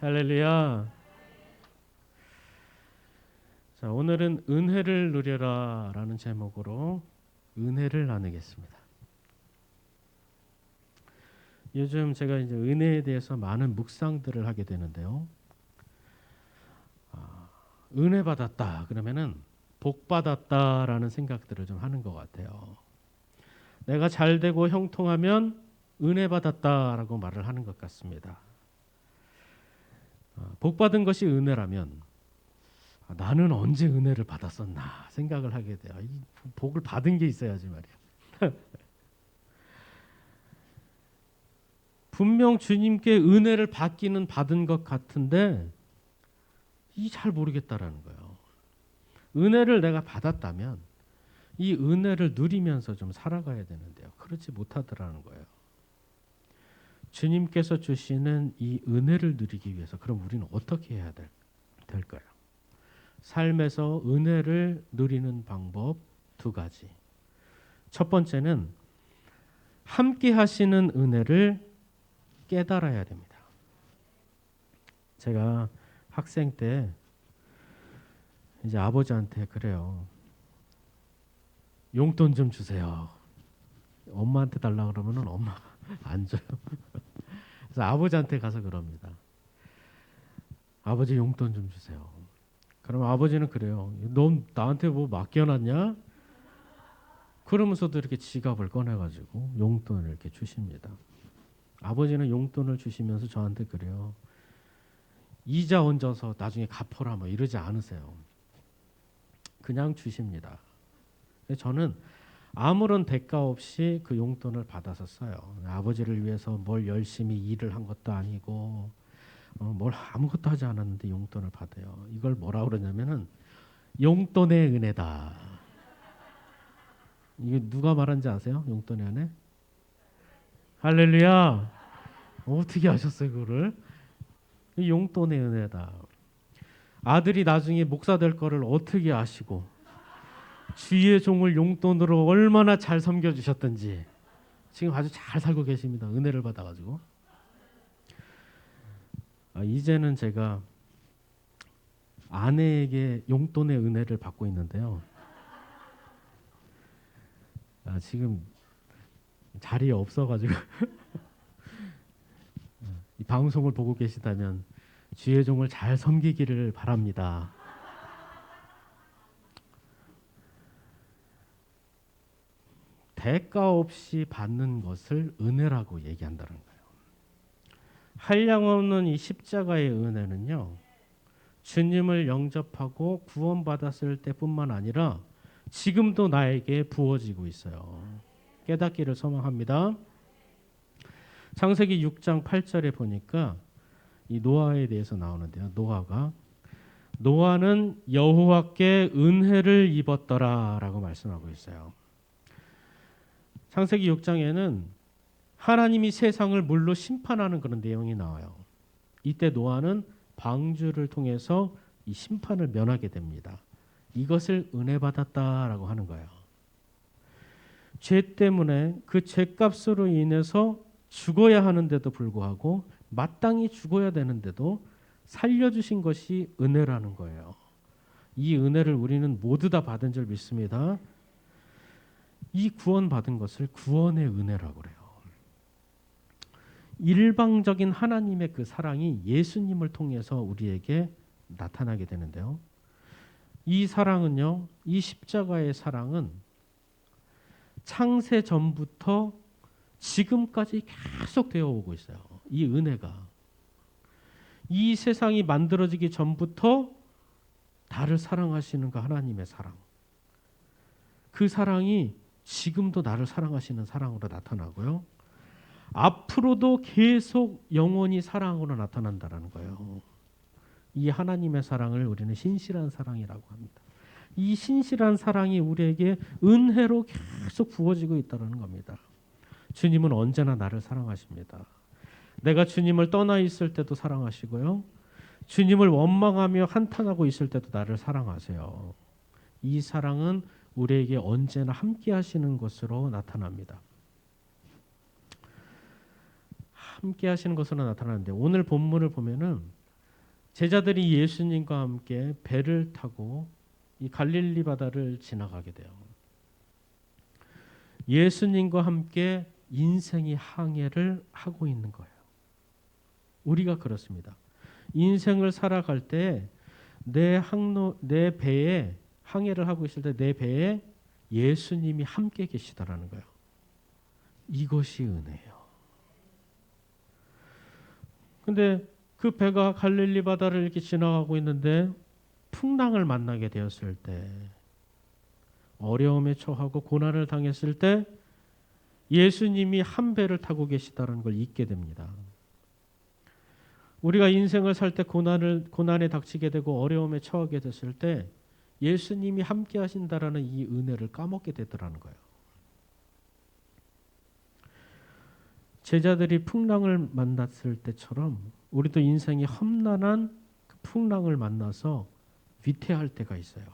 할렐루야. 자, 오늘은 은혜를 누려라라는 제목으로 은혜를 나누겠습니다. 요즘 제가 이제 은혜에 대해서 많은 묵상들을 하게 되는데요. 은혜 받았다 그러면은 복 받았다라는 생각들을 좀 하는 것 같아요. 내가 잘 되고 형통하면 은혜 받았다라고 말을 하는 것 같습니다. 복 받은 것이 은혜라면 나는 언제 은혜를 받았었나 생각을 하게 돼요. 이 복을 받은 게 있어야지 말이야. 분명 주님께 은혜를 받기는 받은 것 같은데 이 잘 모르겠다라는 거예요. 은혜를 내가 받았다면 이 은혜를 누리면서 좀 살아가야 되는데요. 그렇지 못하더라는 거예요. 주님께서 주시는 이 은혜를 누리기 위해서 그럼 우리는 어떻게 해야 될까요? 삶에서 은혜를 누리는 방법 두 가지. 첫 번째는 함께 하시는 은혜를 깨달아야 됩니다. 제가 학생 때 이제 아버지한테 그래요. 용돈 좀 주세요. 엄마한테 달라 그러면은 엄마가 안 줘요. 그래서 아버지한테 가서 그럽니다. 아버지 용돈 좀 주세요. 그럼 아버지는 그래요. 너 나한테 뭐 맡겨놨냐? 그러면서도 이렇게 지갑을 꺼내가지고 용돈을 이렇게 주십니다. 아버지는 용돈을 주시면서 저한테 그래요. 이자 얹어서 나중에 갚아라 뭐 이러지 않으세요. 그냥 주십니다. 저는 아무런 대가 없이 그 용돈을 받아서 써요. 아버지를 위해서 뭘 열심히 일을 한 것도 아니고 뭘 아무것도 하지 않았는데 용돈을 받아요. 이걸 뭐라 그러냐면은 용돈의 은혜다. 이게 누가 말한지 아세요? 용돈의 은혜? 할렐루야. 어떻게 아셨어요, 그거를? 용돈의 은혜다. 아들이 나중에 목사 될 거를 어떻게 아시고 주의 종을 용돈으로 얼마나 잘 섬겨주셨던지 지금 아주 잘 살고 계십니다. 은혜를 받아가지고. 이제는 제가 아내에게 용돈의 은혜를 받고 있는데요. 지금 자리에 없어가지고 이 방송을 보고 계시다면 주의 종을 잘 섬기기를 바랍니다. 대가 없이 받는 것을 은혜라고 얘기한다는 거예요. 한량없는 이 십자가의 은혜는요. 주님을 영접하고 구원받았을 때뿐만 아니라 지금도 나에게 부어지고 있어요. 깨닫기를 소망합니다. 창세기 6장 8절에 보니까 이 노아에 대해서 나오는데요. 노아는 여호와께 은혜를 입었더라라고 말씀하고 있어요. 창세기 6장에는 하나님이 세상을 물로 심판하는 그런 내용이 나와요. 이때 노아는 방주를 통해서 이 심판을 면하게 됩니다. 이것을 은혜 받았다라고 하는 거예요. 죄 때문에 그 죄값으로 인해서 죽어야 하는데도 불구하고 마땅히 죽어야 되는데도 살려주신 것이 은혜라는 거예요. 이 은혜를 우리는 모두 다 받은 줄 믿습니다. 이 구원받은 것을 구원의 은혜라고 그래요. 일방적인 하나님의 그 사랑이 예수님을 통해서 우리에게 나타나게 되는데요. 이 사랑은요, 이 십자가의 사랑은 창세 전부터 지금까지 계속 되어 오고 있어요. 이 은혜가. 이 세상이 만들어지기 전부터 나를 사랑하시는 그 하나님의 사랑. 그 사랑이 지금도 나를 사랑하시는 사랑으로 나타나고요. 앞으로도 계속 영원히 사랑으로 나타난다는 거예요. 이 하나님의 사랑을 우리는 신실한 사랑이라고 합니다. 이 신실한 사랑이 우리에게 은혜로 계속 부어지고 있다는 겁니다. 주님은 언제나 나를 사랑하십니다. 내가 주님을 떠나 있을 때도 사랑하시고요. 주님을 원망하며 한탄하고 있을 때도 나를 사랑하세요. 이 사랑은 우리에게 언제나 함께 하시는 것으로 나타납니다. 함께 하시는 것으로 나타나는데 오늘 본문을 보면은 제자들이 예수님과 함께 배를 타고 이 갈릴리 바다를 지나가게 돼요. 예수님과 함께 인생의 항해를 하고 있는 거예요. 우리가 그렇습니다. 인생을 살아갈 때 내 배에 항해를 하고 있을 때 내 배에 예수님이 함께 계시다라는 거예요. 이것이 은혜예요. 근데 그 배가 갈릴리 바다를 이렇게 지나가고 있는데 풍랑을 만나게 되었을 때, 어려움에 처하고 고난을 당했을 때 예수님이 한 배를 타고 계시다는 걸 잊게 됩니다. 우리가 인생을 살 때 고난에 닥치게 되고 어려움에 처하게 됐을 때 예수님이 함께 하신다라는 이 은혜를 까먹게 되더라는 거예요. 제자들이 풍랑을 만났을 때처럼 우리도 인생이 험난한 그 풍랑을 만나서 위태할 때가 있어요.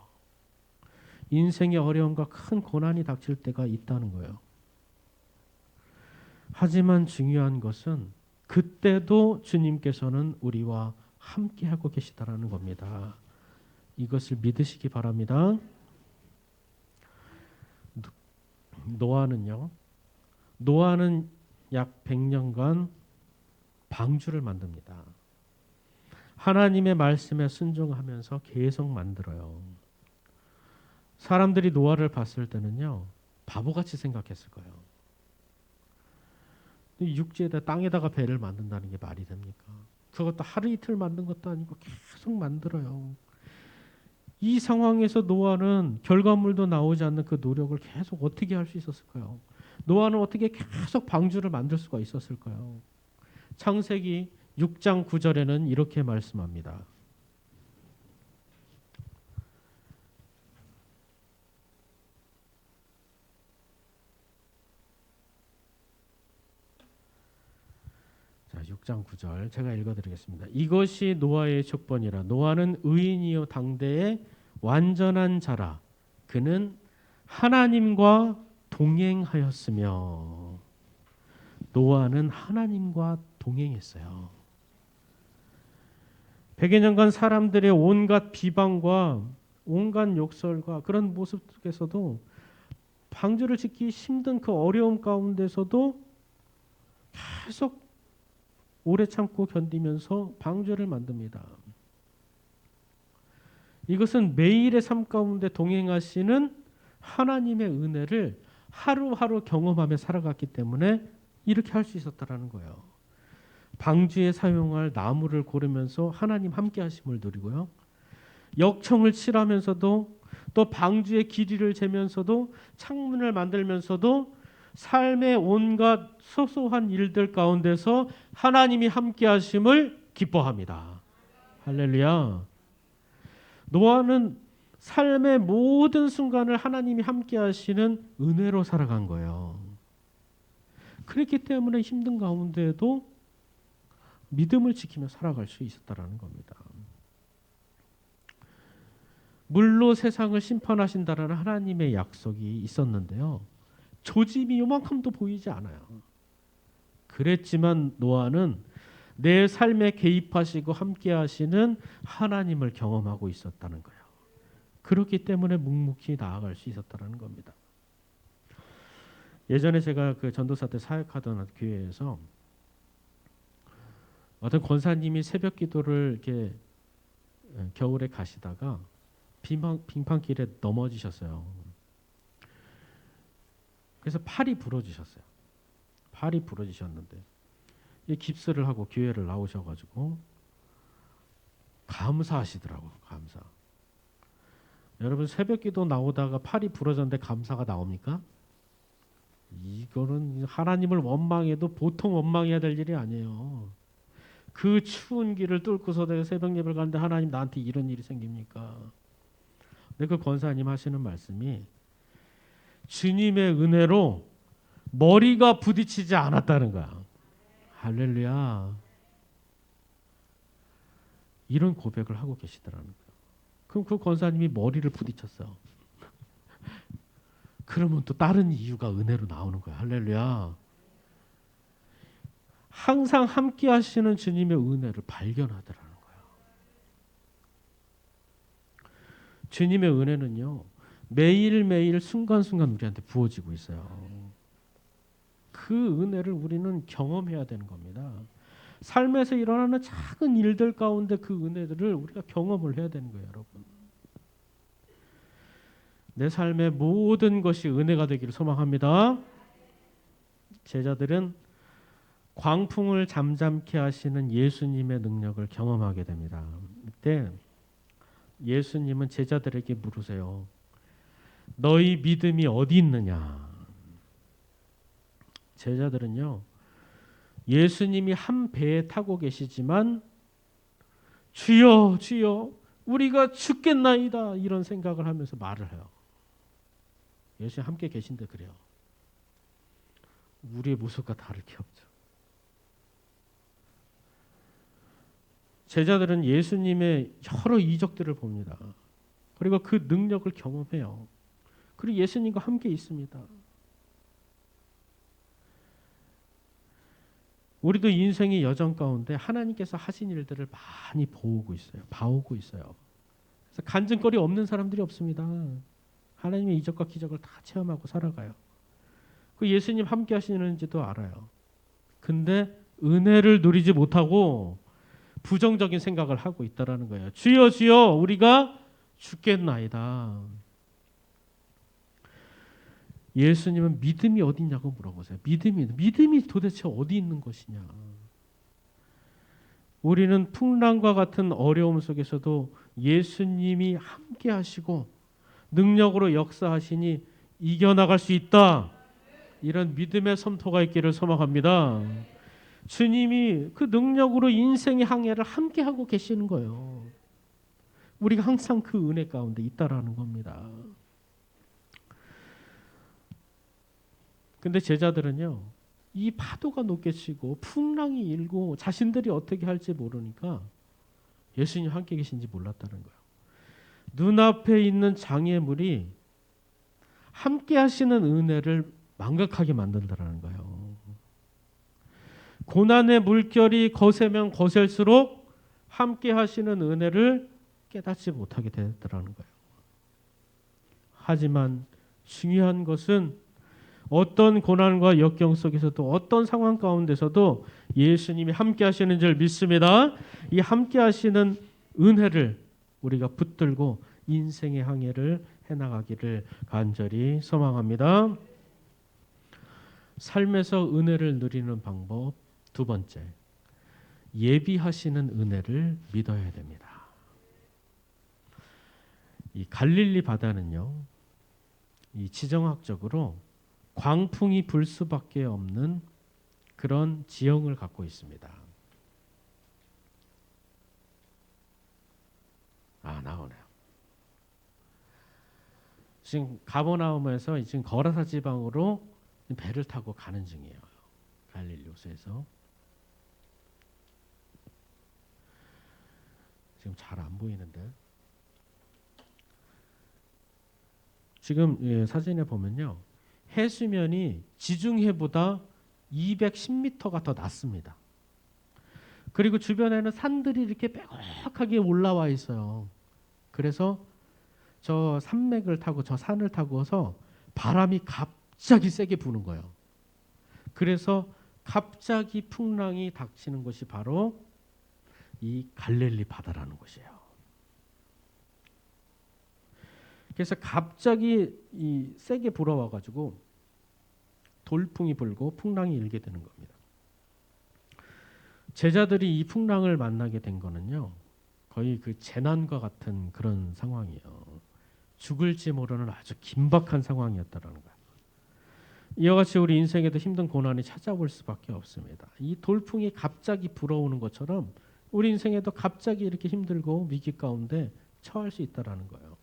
인생의 어려움과 큰 고난이 닥칠 때가 있다는 거예요. 하지만 중요한 것은 그때도 주님께서는 우리와 함께하고 계시다라는 겁니다. 이것을 믿으시기 바랍니다. 노아는 약 100년간 방주를 만듭니다. 하나님의 말씀에 순종하면서 계속 만들어요. 사람들이 노아를 봤을 때는요, 바보같이 생각했을 거예요. 육지에다 땅에다가 배를 만든다는 게 말이 됩니까? 그것도 하루 이틀 만든 것도 아니고 계속 만들어요. 이 상황에서 노아는 결과물도 나오지 않는 그 노력을 계속 어떻게 할 수 있었을까요? 노아는 어떻게 계속 방주를 만들 수가 있었을까요? 창세기 6장 9절에는 이렇게 말씀합니다. 자, 6장 9절 제가 읽어드리겠습니다. 이것이 노아의 족본이라. 노아는 의인이요 당대의 완전한 자라. 그는 하나님과 동행하였으며. 노아는 하나님과 동행했어요. 100여 년간 사람들의 온갖 비방과 온갖 욕설과 그런 모습 속에서도 방주를 짓기 힘든 그 어려움 가운데서도 계속 오래 참고 견디면서 방주를 만듭니다. 이것은 매일의 삶 가운데 동행하시는 하나님의 은혜를 하루하루 경험하며 살아갔기 때문에 이렇게 할 수 있었다라는 거예요. 방주에 사용할 나무를 고르면서 하나님 함께 하심을 누리고요. 역청을 칠하면서도 또 방주의 길이를 재면서도 창문을 만들면서도 삶의 온갖 소소한 일들 가운데서 하나님이 함께 하심을 기뻐합니다. 할렐루야. 노아는 삶의 모든 순간을 하나님이 함께 하시는 은혜로 살아간 거예요. 그렇기 때문에 힘든 가운데에도 믿음을 지키며 살아갈 수 있었다라는 겁니다. 물로 세상을 심판하신다라는 하나님의 약속이 있었는데요. 조짐이 요만큼도 보이지 않아요. 그랬지만 노아는 내 삶에 개입하시고 함께 하시는 하나님을 경험하고 있었다는 거예요. 그렇기 때문에 묵묵히 나아갈 수 있었다는 겁니다. 예전에 제가 그 전도사 때 사역하던 교회에서 어떤 권사님이 새벽 기도를 이렇게 겨울에 가시다가 빙판길에 넘어지셨어요. 그래서 팔이 부러지셨어요. 팔이 부러지셨는데 깁스를 하고 교회를 나오셔가지고 감사하시더라고요. 감사. 여러분 새벽기도 나오다가 팔이 부러졌는데 감사가 나옵니까? 이거는 하나님을 원망해도 보통 원망해야 될 일이 아니에요. 그 추운 길을 뚫고서 내가 새벽 예배를 가는데 하나님 나한테 이런 일이 생깁니까? 근데 그 권사님 하시는 말씀이 주님의 은혜로 머리가 부딪히지 않았다는 거야. 할렐루야. 이런 고백을 하고 계시더라는 거예요. 그럼 그 권사님이 머리를 부딪혔어요. 그러면 또 다른 이유가 은혜로 나오는 거야. 할렐루야. 항상 함께 하시는 주님의 은혜를 발견하더라는 거예요. 주님의 은혜는요, 매일매일 순간순간 우리한테 부어지고 있어요. 그 은혜를 우리는 경험해야 되는 겁니다. 삶에서 일어나는 작은 일들 가운데 그 은혜들을 우리가 경험을 해야 되는 거예요, 여러분. 내 삶의 모든 것이 은혜가 되기를 소망합니다. 제자들은 광풍을 잠잠케 하시는 예수님의 능력을 경험하게 됩니다. 이때 예수님은 제자들에게 물으세요. 너희 믿음이 어디 있느냐? 제자들은요, 예수님이 한 배에 타고 계시지만 주여 주여 우리가 죽겠나이다 이런 생각을 하면서 말을 해요. 예수님 함께 계신데 그래요. 우리의 모습과 다를 게 없죠. 제자들은 예수님의 여러 이적들을 봅니다. 그리고 그 능력을 경험해요. 그리고 예수님과 함께 있습니다. 우리도 인생의 여정 가운데 하나님께서 하신 일들을 많이 봐오고 있어요. 그래서 간증거리 없는 사람들이 없습니다. 하나님의 이적과 기적을 다 체험하고 살아가요. 그 예수님 함께 하시는지도 알아요. 근데 은혜를 누리지 못하고 부정적인 생각을 하고 있다라는 거예요. 주여 주여 우리가 죽겠나이다. 예수님은 믿음이 어디 있냐고 물어보세요. 믿음이 도대체 어디 있는 것이냐. 우리는 풍랑과 같은 어려움 속에서도 예수님이 함께 하시고 능력으로 역사하시니 이겨나갈 수 있다. 이런 믿음의 섬토가 있기를 소망합니다. 주님이 그 능력으로 인생의 항해를 함께 하고 계시는 거예요. 우리가 항상 그 은혜 가운데 있다라는 겁니다. 근데 제자들은요, 이 파도가 높게 치고 풍랑이 일고 자신들이 어떻게 할지 모르니까 예수님 함께 계신지 몰랐다는 거예요. 눈앞에 있는 장애물이 함께 하시는 은혜를 망각하게 만든다는 거예요. 고난의 물결이 거세면 거셀수록 함께 하시는 은혜를 깨닫지 못하게 되더라는 거예요. 하지만 중요한 것은 어떤 고난과 역경 속에서도 어떤 상황 가운데서도 예수님이 함께 하시는 줄 믿습니다. 이 함께 하시는 은혜를 우리가 붙들고 인생의 항해를 해나가기를 간절히 소망합니다. 삶에서 은혜를 누리는 방법 두 번째, 예비하시는 은혜를 믿어야 됩니다. 이 갈릴리 바다는요, 이 지정학적으로 광풍이 불 수밖에 없는 그런 지형을 갖고 있습니다. 나오네요. 지금 가버나움에서 지금 거라사 지방으로 배를 타고 가는 중이에요. 갈릴리 호수에서. 지금 잘 안 보이는데. 지금 사진에 보면요. 해수면이 지중해보다 210m가 더 낮습니다. 그리고 주변에는 산들이 이렇게 빼곡하게 올라와 있어요. 그래서 저 산맥을 타고 저 산을 타고서 바람이 갑자기 세게 부는 거예요. 그래서 갑자기 풍랑이 닥치는 곳이 바로 이 갈릴리 바다라는 곳이에요. 그래서 갑자기 이 세게 불어와가지고 돌풍이 불고 풍랑이 일게 되는 겁니다. 제자들이 이 풍랑을 만나게 된 거는요, 거의 그 재난과 같은 그런 상황이에요. 죽을지 모르는 아주 긴박한 상황이었다라는 거예요. 이와 같이 우리 인생에도 힘든 고난이 찾아올 수밖에 없습니다. 이 돌풍이 갑자기 불어오는 것처럼 우리 인생에도 갑자기 이렇게 힘들고 위기 가운데 처할 수 있다라는 거예요.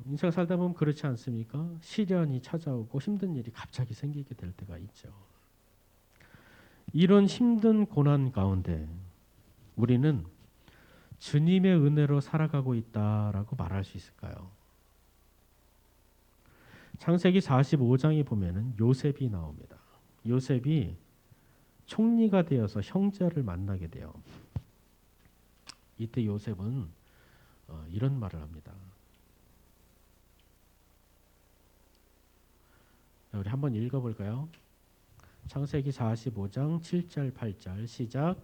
인생 살다 보면 그렇지 않습니까? 시련이 찾아오고 힘든 일이 갑자기 생기게 될 때가 있죠. 이런 힘든 고난 가운데 우리는 주님의 은혜로 살아가고 있다라고 말할 수 있을까요? 창세기 45장에 보면은 요셉이 나옵니다. 요셉이 총리가 되어서 형제를 만나게 돼요. 이때 요셉은 이런 말을 합니다. 우리 한번 읽어볼까요? 창세기 45장 7절 8절 시작.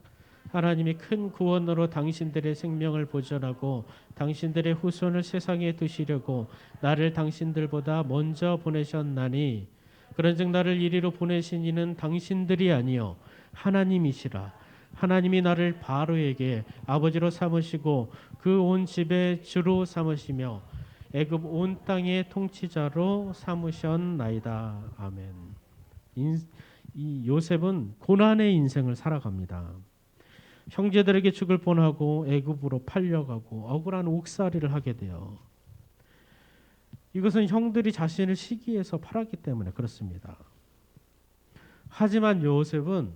하나님이 큰 구원으로 당신들의 생명을 보존하고 당신들의 후손을 세상에 두시려고 나를 당신들보다 먼저 보내셨나니 그런즉 나를 이리로 보내신 이는 당신들이 아니요 하나님이시라. 하나님이 나를 바로에게 아버지로 삼으시고 그 온 집의 주로 삼으시며 애굽 온 땅의 통치자로 삼으셨나이다. 아멘. 이 요셉은 고난의 인생을 살아갑니다. 형제들에게 죽을 뻔하고 애굽으로 팔려가고 억울한 옥살이를 하게 돼요. 이것은 형들이 자신을 시기해서 팔았기 때문에 그렇습니다. 하지만 요셉은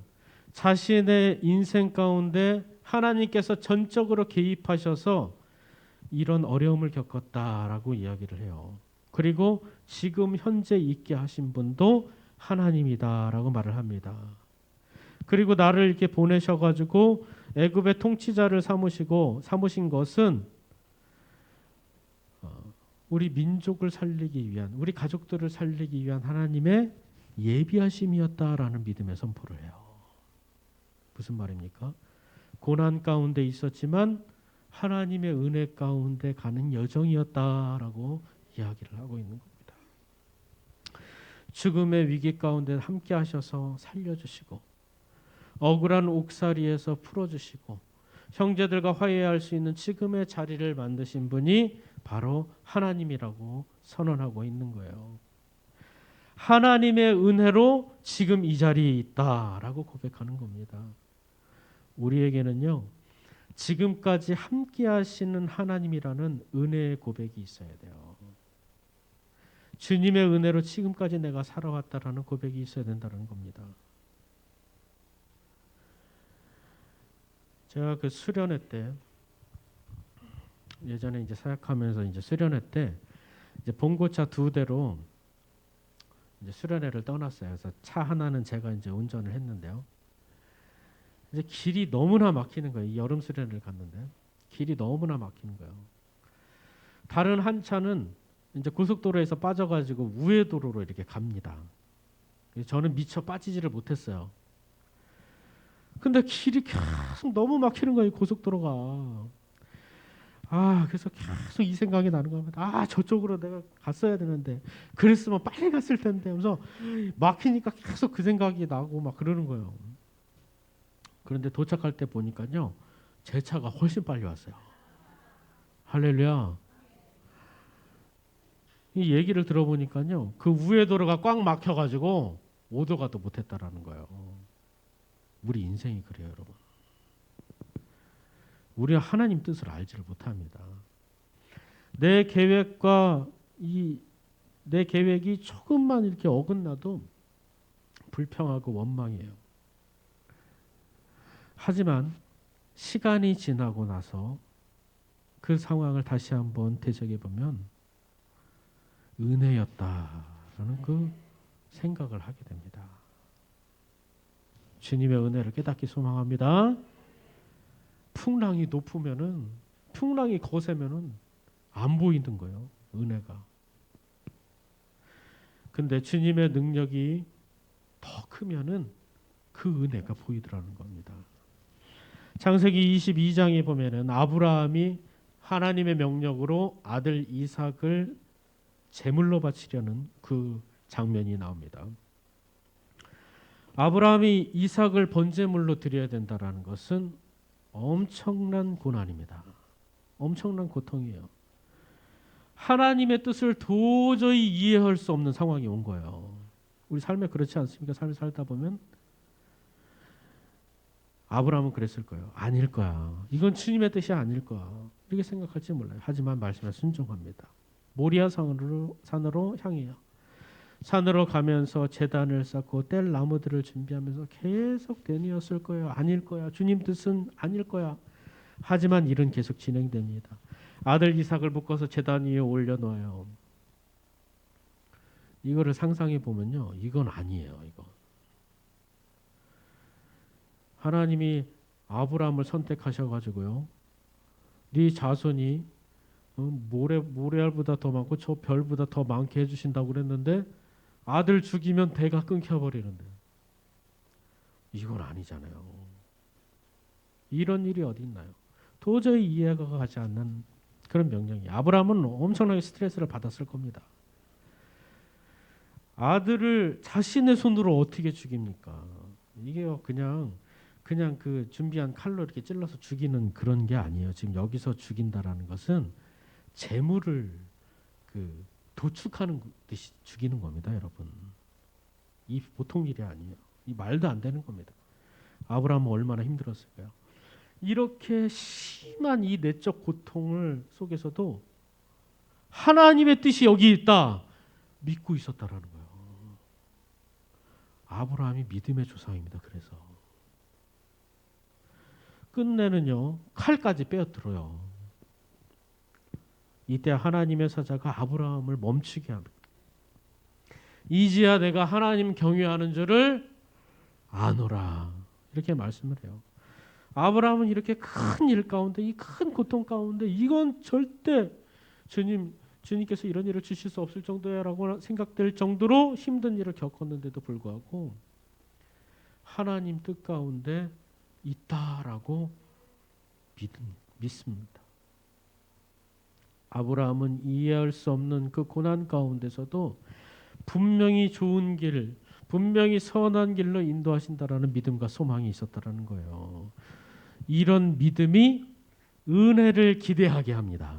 자신의 인생 가운데 하나님께서 전적으로 개입하셔서 이런 어려움을 겪었다라고 이야기를 해요. 그리고 지금 현재 있게 하신 분도 하나님이다라고 말을 합니다. 그리고 나를 이렇게 보내셔가지고 애굽의 통치자를 삼으신 것은 우리 민족을 살리기 위한, 우리 가족들을 살리기 위한 하나님의 예비하심이었다라는 믿음의 선포를 해요. 무슨 말입니까? 고난 가운데 있었지만 하나님의 은혜 가운데 가는 여정이었다라고 이야기를 하고 있는 겁니다. 죽음의 위기 가운데 함께 하셔서 살려주시고 억울한 옥살이에서 풀어주시고 형제들과 화해할 수 있는 지금의 자리를 만드신 분이 바로 하나님이라고 선언하고 있는 거예요. 하나님의 은혜로 지금 이 자리에 있다라고 고백하는 겁니다. 우리에게는요, 지금까지 함께 하시는 하나님이라는 은혜의 고백이 있어야 돼요. 주님의 은혜로 지금까지 내가 살아왔다라는 고백이 있어야 된다는 겁니다. 제가 그 수련회 때 예전에 이제 사역하면서 이제 수련회 때 이제 봉고차 2대로 이제 수련회를 떠났어요. 그래서 차 하나는 제가 이제 운전을 했는데요. 이제 길이 너무나 막히는 거예요. 이 여름 수련회를 갔는데 길이 너무나 막히는 거예요. 다른 한 차는 이제 고속도로에서 빠져가지고 우회도로로 이렇게 갑니다. 저는 미처 빠지지를 못했어요. 근데 길이 계속 너무 막히는 거예요. 고속도로가. 그래서 계속 이 생각이 나는 겁니다. 저쪽으로 내가 갔어야 되는데 그랬으면 빨리 갔을 텐데 하면서 막히니까 계속 그 생각이 나고 막 그러는 거예요. 그런데 도착할 때 보니까요, 제 차가 훨씬 빨리 왔어요. 할렐루야. 이 얘기를 들어보니까요, 그 우회도로가 꽉 막혀가지고 오도가도 못했다라는 거예요. 우리 인생이 그래요, 여러분. 우리가 하나님 뜻을 알지를 못합니다. 내 계획과 내 계획이 조금만 이렇게 어긋나도 불평하고 원망해요. 하지만 시간이 지나고 나서 그 상황을 다시 한번 되새겨 보면 은혜였다라는 그 생각을 하게 됩니다. 주님의 은혜를 깨닫기 소망합니다. 풍랑이 높으면은, 풍랑이 거세면은 안 보이는 거예요, 은혜가. 근데 주님의 능력이 더 크면은 그 은혜가 보이더라는 겁니다. 창세기 22장에 보면은 아브라함이 하나님의 명령으로 아들 이삭을 제물로 바치려는 그 장면이 나옵니다. 아브라함이 이삭을 번제물로 드려야 된다라는 것은 엄청난 고난입니다. 엄청난 고통이에요. 하나님의 뜻을 도저히 이해할 수 없는 상황이 온 거예요. 우리 삶에 그렇지 않습니까? 삶을 살다 보면 아브라함은 그랬을 거예요. 아닐 거야. 이건 주님의 뜻이 아닐 거야. 이렇게 생각할지 몰라요. 하지만 말씀에 순종합니다. 모리아 산으로 향해요. 산으로 가면서 제단을 쌓고 뗄 나무들을 준비하면서 계속 되뇌었을 거예요. 아닐 거야. 주님 뜻은 아닐 거야. 하지만 일은 계속 진행됩니다. 아들 이삭을 묶어서 제단 위에 올려놓아요. 이거를 상상해 보면요, 이건 아니에요. 이거. 하나님이 아브라함을 선택하셔가지고요, 네 자손이 모래알보다 더 많고 저 별보다 더 많게 해주신다고 그랬는데 아들 죽이면 대가 끊겨버리는데 이건 아니잖아요. 이런 일이 어디 있나요? 도저히 이해가 가지 않는 그런 명령이. 아브라함은 엄청나게 스트레스를 받았을 겁니다. 아들을 자신의 손으로 어떻게 죽입니까? 이게요 그냥 그 준비한 칼로 이렇게 찔러서 죽이는 그런 게 아니에요. 지금 여기서 죽인다라는 것은 재물을 그 도축하는 듯이 죽이는 겁니다, 여러분. 이 보통 일이 아니에요. 이 말도 안 되는 겁니다. 아브라함은 얼마나 힘들었을까요? 이렇게 심한 이 내적 고통을 속에서도 하나님의 뜻이 여기 있다 믿고 있었다라는 거예요. 아브라함이 믿음의 조상입니다. 그래서 끝내는요 칼까지 빼어들어요. 이때 하나님의 사자가 아브라함을 멈추게 합니다. 이제야 내가 하나님 경외하는 줄을 아노라 이렇게 말씀을 해요. 아브라함은 이렇게 큰 일 가운데 이 큰 고통 가운데 이건 절대 주님께서 이런 일을 주실 수 없을 정도야라고 생각될 정도로 힘든 일을 겪었는데도 불구하고 하나님 뜻 가운데 있다라고 믿습니다. 아브라함은 이해할 수 없는 그 고난 가운데서도 분명히 좋은 길, 분명히 선한 길로 인도하신다라는 믿음과 소망이 있었다라는 거예요. 이런 믿음이 은혜를 기대하게 합니다.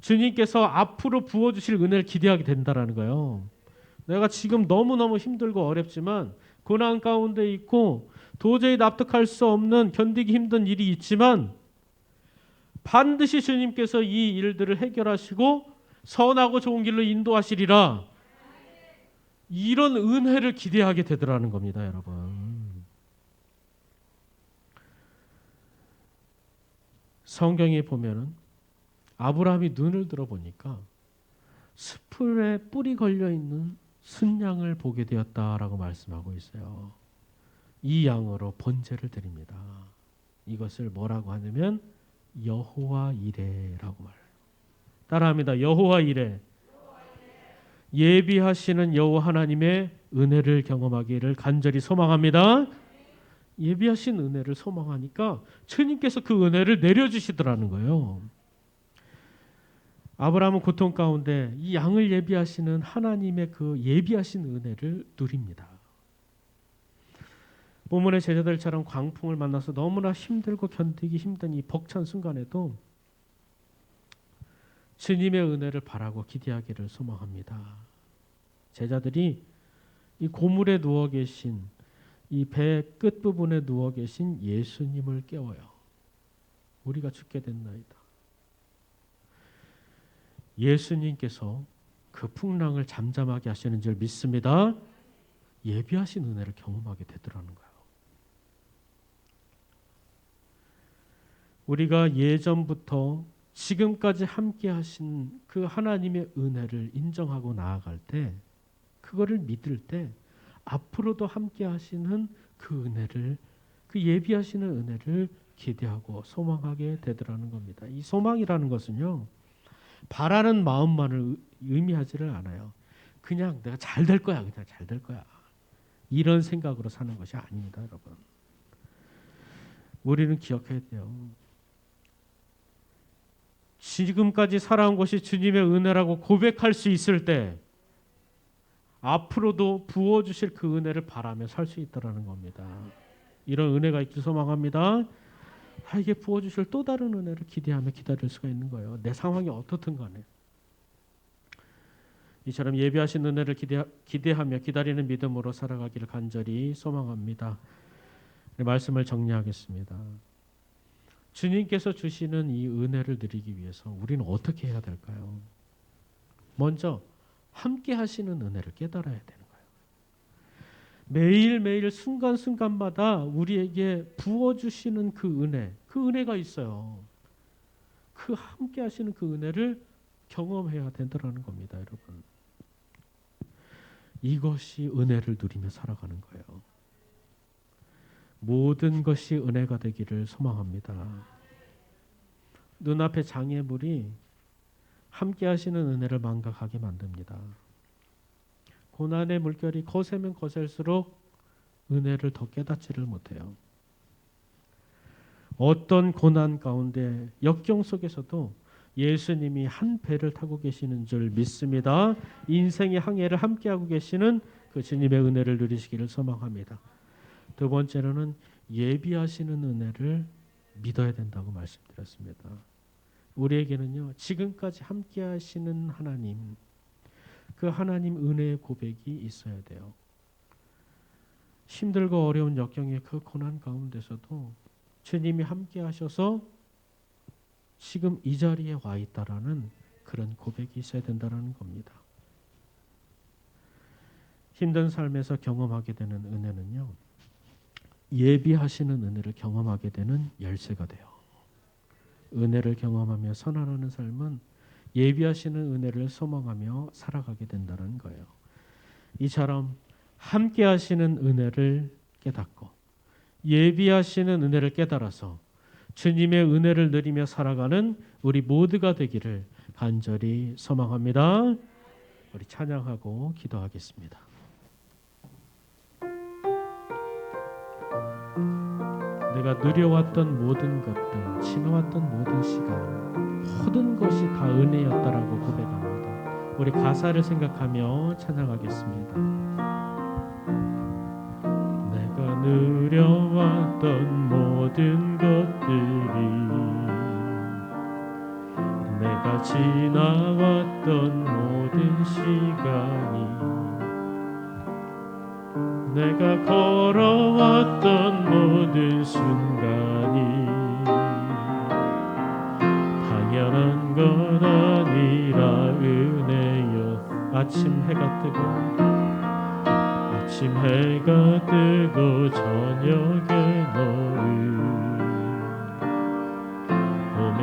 주님께서 앞으로 부어주실 은혜를 기대하게 된다라는 거예요. 내가 지금 너무너무 힘들고 어렵지만 고난 가운데 있고 도저히 납득할 수 없는 견디기 힘든 일이 있지만 반드시 주님께서 이 일들을 해결하시고 선하고 좋은 길로 인도하시리라. 이런 은혜를 기대하게 되더라는 겁니다, 여러분. 성경에 보면은 아브라함이 눈을 들어보니까 숯불에 뿔이 걸려 있는 순양을 보게 되었다라고 말씀하고 있어요. 이 양으로 번제를 드립니다. 이것을 뭐라고 하냐면 여호와 이레라고 말해요. 따라합니다. 여호와 이레. 예비하시는 여호와 하나님의 은혜를 경험하기를 간절히 소망합니다. 예비하신 은혜를 소망하니까 주님께서 그 은혜를 내려주시더라는 거예요. 아브라함은 고통 가운데 이 양을 예비하시는 하나님의 그 예비하신 은혜를 누립니다. 본문의 제자들처럼 광풍을 만나서 너무나 힘들고 견디기 힘든 이 벅찬 순간에도 주님의 은혜를 바라고 기대하기를 소망합니다. 제자들이 이 고물에 누워 계신 이 배 끝부분에 누워 계신 예수님을 깨워요. 우리가 죽게 됐나이다. 예수님께서 그 풍랑을 잠잠하게 하시는 줄 믿습니다. 예비하신 은혜를 경험하게 되더라는 거예요. 우리가 예전부터 지금까지 함께 하신 그 하나님의 은혜를 인정하고 나아갈 때, 그거를 믿을 때 앞으로도 함께 하시는 그 은혜를, 그 예비하시는 은혜를 기대하고 소망하게 되더라는 겁니다. 이 소망이라는 것은요, 바라는 마음만을 의미하지를 않아요. 그냥 내가 잘 될 거야, 그냥 잘 될 거야. 이런 생각으로 사는 것이 아닙니다, 여러분. 우리는 기억해야 돼요. 지금까지 살아온 것이 주님의 은혜라고 고백할 수 있을 때 앞으로도 부어주실 그 은혜를 바라며 살 수 있다는 겁니다. 이런 은혜가 있길 소망합니다. 나에게 부어주실 또 다른 은혜를 기대하며 기다릴 수가 있는 거예요. 내 상황이 어떻든 간에. 이처럼 예비하신 은혜를 기대하며 기다리는 믿음으로 살아가기를 간절히 소망합니다. 말씀을 정리하겠습니다. 주님께서 주시는 이 은혜를 누리기 위해서 우리는 어떻게 해야 될까요? 먼저 함께 하시는 은혜를 깨달아야 되는 거예요. 매일매일 순간순간마다 우리에게 부어주시는 그 은혜가 있어요. 그 함께 하시는 그 은혜를 경험해야 된다는 겁니다, 여러분. 이것이 은혜를 누리며 살아가는 거예요. 모든 것이 은혜가 되기를 소망합니다. 눈앞의 장애물이 함께 하시는 은혜를 망각하게 만듭니다. 고난의 물결이 거세면 거셀수록 은혜를 더 깨닫지를 못해요. 어떤 고난 가운데 역경 속에서도 예수님이 한 배를 타고 계시는 줄 믿습니다. 인생의 항해를 함께하고 계시는 그 주님의 은혜를 누리시기를 소망합니다. 두 번째로는 예비하시는 은혜를 믿어야 된다고 말씀드렸습니다. 우리에게는요, 지금까지 함께하시는 하나님, 그 하나님 은혜의 고백이 있어야 돼요. 힘들고 어려운 역경의 그 고난 가운데서도 주님이 함께하셔서 지금 이 자리에 와 있다라는 그런 고백이 있어야 된다는 겁니다. 힘든 삶에서 경험하게 되는 은혜는요, 예비하시는 은혜를 경험하게 되는 열쇠가 돼요. 은혜를 경험하며 선언하는 삶은 예비하시는 은혜를 소망하며 살아가게 된다는 거예요. 이처럼 함께 하시는 은혜를 깨닫고 예비하시는 은혜를 깨달아서 주님의 은혜를 누리며 살아가는 우리 모두가 되기를 간절히 소망합니다. 우리 찬양하고 기도하겠습니다. 내가 누려왔던 모든 것들, 지나왔던 모든 시간, 모든 것이 다 은혜였다라고 고백합니다. 우리 가사를 생각하며 찬양하겠습니다. 내가 누려왔던 모든 것들이, 내가 지나왔던 모든 시간이, 내가 걸어왔던 모든 순간이 당연한 건 아니라 은혜여. 아침 해가 뜨고 저녁에 너의 봄의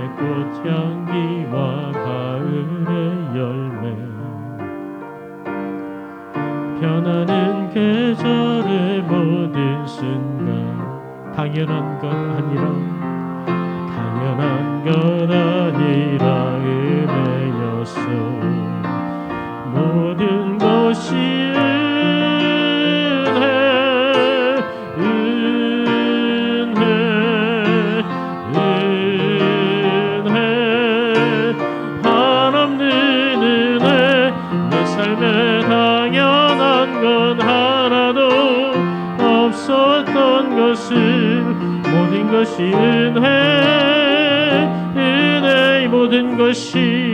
꽃향기와 가을의 열매, 변하는 계절의 모든 순간 당연한 것 아니라 은혜였어. 모든 것이 은혜 한없는 은혜. 내 삶에 당연한 건 하나도 없었던 것을, 모든 것이 은혜의 모든 것이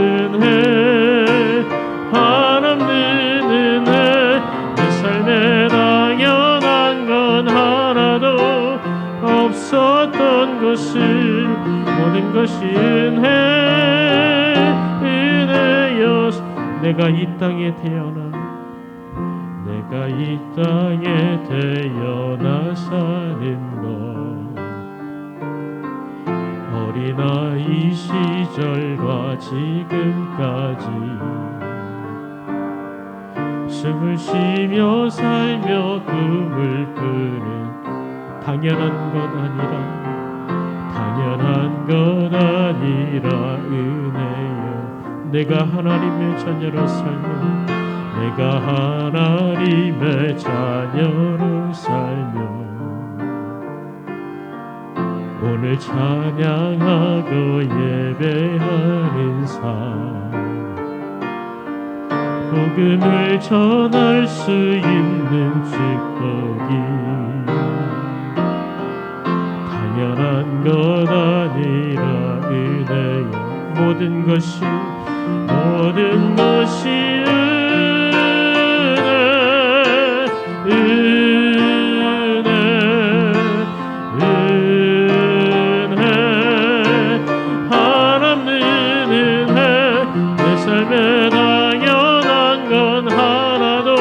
은혜 한없는 은혜. 내 삶에 당연한 건 하나도 없었던 것을, 모든 것이 은혜여. 내가 이 땅에 태어나 사는 것, 어린아이 시절과 지금까지 숨을 쉬며 살며 꿈을 꾸는 당연한 것 아니라 은혜여. 내가 하나님의 자녀로 살며, 내가 하나님의 자녀로 살며 오늘 찬양하고 예배하는 삶, 복음을 전할 수 있는 축복이 당연한 것 아니라 은혜여. 모든 것이 은혜 한없는 은혜. 내 삶에 당연한 건 하나도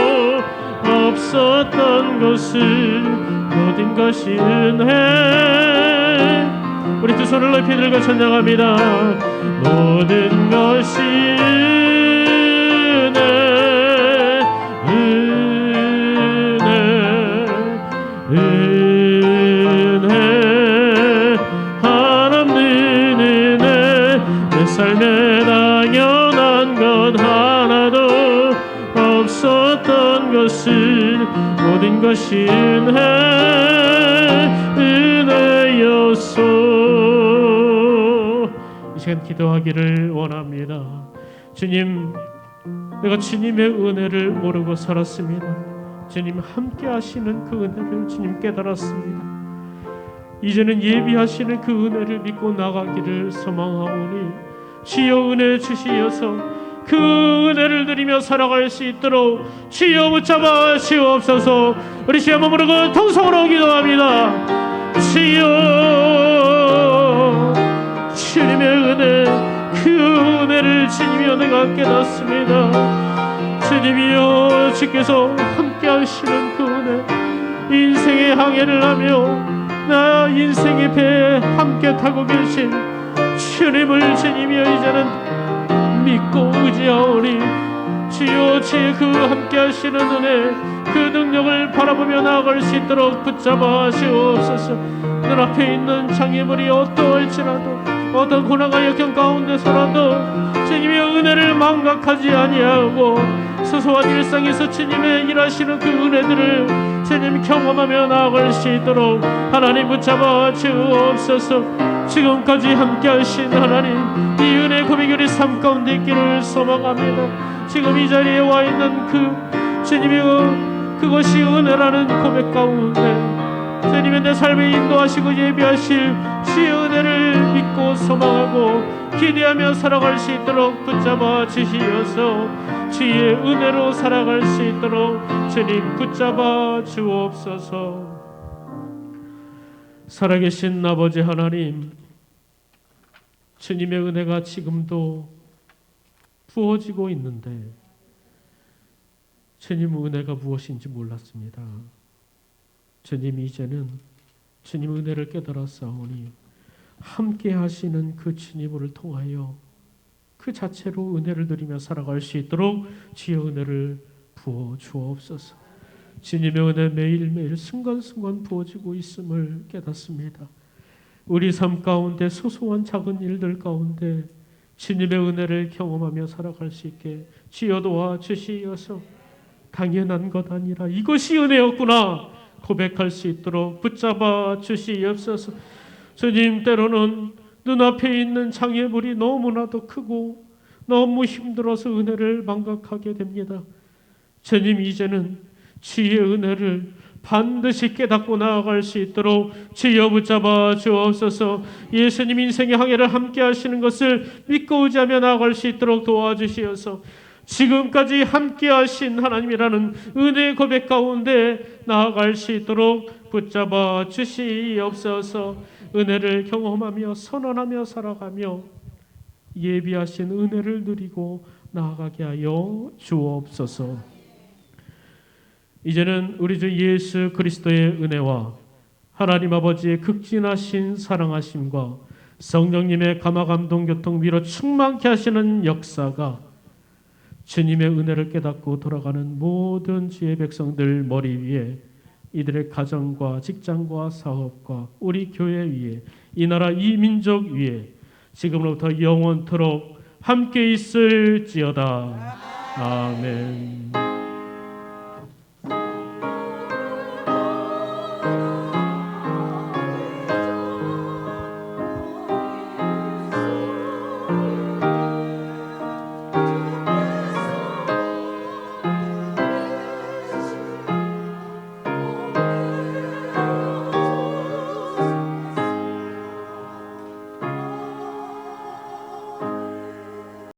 없었던 것을, 모든 것이 은혜. 우리 두 손을 높이 들고 찬양합니다. 모든 것이 은혜 모든 것이 은혜였소. 이 시간 기도하기를 원합니다. 주님, 내가 주님의 은혜를 모르고 살았습니다. 주님 함께 하시는 그 은혜를 주님 깨달았습니다. 이제는 예비하시는 그 은혜를 믿고 나가기를 소망하오니 주여 은혜 주시어서 그 은혜를 누리며 살아갈 수 있도록 주여 붙잡아 주옵소서. 우리 주여 몸으로 그 통성으로 기도합니다. 주여 주님의 은혜, 그 은혜를 주님이여 내가 깨닫습니다. 주님이여 주께서 함께 하시는 그 은혜, 인생의 항해를 하며 나 인생의 배에 함께 타고 계신 주님을 주님이여 이제는 믿고 의지하오니 주여 주의 그 함께 하시는 은혜, 그 능력을 바라보며 나아갈 수 있도록 붙잡아 주옵소서. 눈앞에 있는 장애물이 어떠할지라도 어떤 고난과 역경 가운데서라도 주님의 은혜를 망각하지 아니하고 소소한 일상에서 주님의 일하시는 그 은혜들을 주님 경험하며 나아갈 수 있도록 하나님 붙잡아 주옵소서. 지금까지 함께 하신 하나님, 이 은혜 고백이 우리 삶 가운데 있기를 소망합니다. 지금 이 자리에 와 있는 그 주님의 그것이 은혜라는 고백 가운데 주님의 내 삶에 인도하시고 예비하실 주의 은혜를 믿고 소망하고 기대하며 살아갈 수 있도록 붙잡아 주시어서 주의 은혜로 살아갈 수 있도록 주님 붙잡아 주옵소서. 살아계신 아버지 하나님, 주님의 은혜가 지금도 부어지고 있는데 주님 은혜가 무엇인지 몰랐습니다. 주님 이제는 주님 은혜를 깨달았사오니 함께 하시는 그 주님을 통하여 그 자체로 은혜를 누리며 살아갈 수 있도록 주의 은혜를 부어 주옵소서. 주님의 은혜 매일매일 순간순간 부어지고 있음을 깨닫습니다. 우리 삶 가운데 소소한 작은 일들 가운데 주님의 은혜를 경험하며 살아갈 수 있게 주여 도와주시어서 당연한 것 아니라 이것이 은혜였구나 고백할 수 있도록 붙잡아 주시옵소서. 주님, 때로는 눈앞에 있는 장애물이 너무나도 크고 너무 힘들어서 은혜를 망각하게 됩니다. 주님, 이제는 주의 은혜를 반드시 깨닫고 나아갈 수 있도록 주여 붙잡아 주옵소서. 예수님 인생의 항해를 함께 하시는 것을 믿고 의지하며 나아갈 수 있도록 도와주시어서 지금까지 함께 하신 하나님이라는 은혜의 고백 가운데 나아갈 수 있도록 붙잡아 주시옵소서. 은혜를 경험하며 선언하며 살아가며 예비하신 은혜를 누리고 나아가게 하여 주옵소서. 이제는 우리 주 예수 그리스도의 은혜와 하나님 아버지의 극진하신 사랑하심과 성령님의 감화감동 교통 위로 충만케 하시는 역사가 주님의 은혜를 깨닫고 돌아가는 모든 주의 백성들 머리 위에, 이들의 가정과 직장과 사업과 우리 교회 위에, 이 나라 이 민족 위에 지금으로부터 영원토록 함께 있을지어다. 아멘.